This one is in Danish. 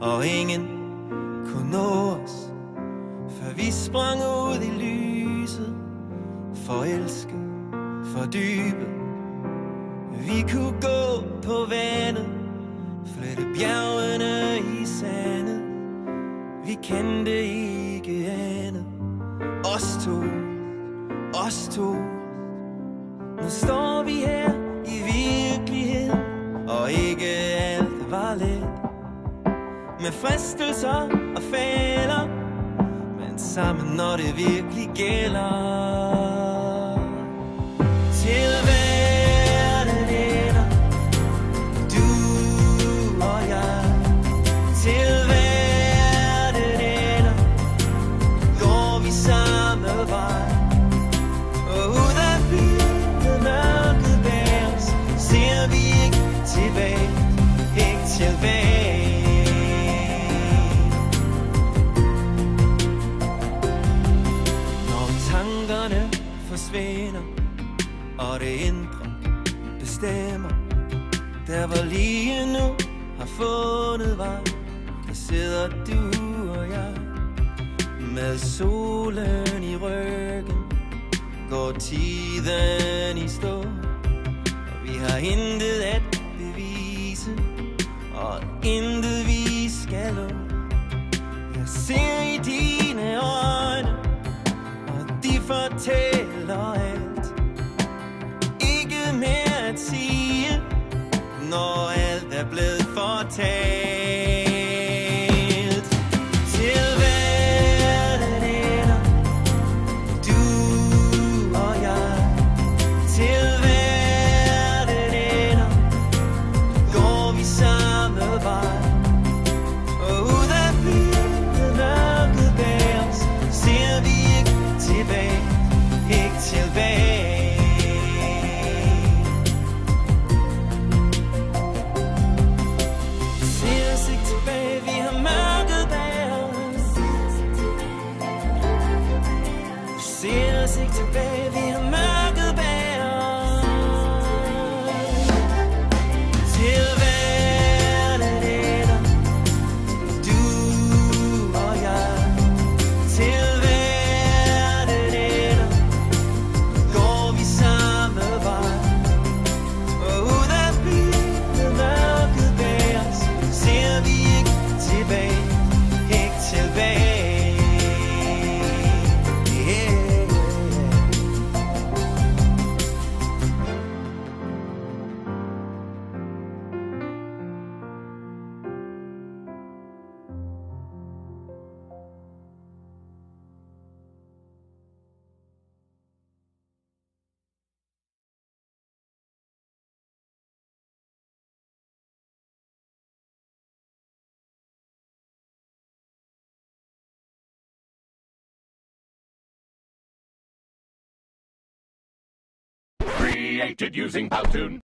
og ingen kunne nå os, før vi sprang ud i lyset, forelske, fordybe. Vi kunne gå på vandet, flytte bjergene i sandet. Vi kendte ikke andet. Os to. Nu står vi her i virkelighed, og ikke alt var let. Med fristelser og fejler, men sammen når det virkelig gælder. Til verden ender, du og jeg. Til verden ender, går vi samme vej. Og ud af byen mørket bag os, ser vi ikke tilbage, ikke tilbage. Når tankerne forsvinder, og det indre bestemmer, der hvor lige nu har fundet vej, der sidder du og jeg. Med solen i ryggen går tiden i stå, og vi har intet at bevise, og intet vi skal nå. Jeg ser i dine øjne, og de fortæller alt. Ikke mere at sige, når alt er blevet fortalt. Til verden ender, du og jeg. Til verden ender, går vi samme vej. Og ud af byen mørket bag os, ser vi ikke tilbage, ikke tilbage. Ikke tilbage, vi har mørket bag os. Til verden ender, du og jeg. Til verden ender, går vi samme vej. Og ud af byen mørket bag os, ser vi ikke tilbage, ikke tilbage. Created using Powtoon.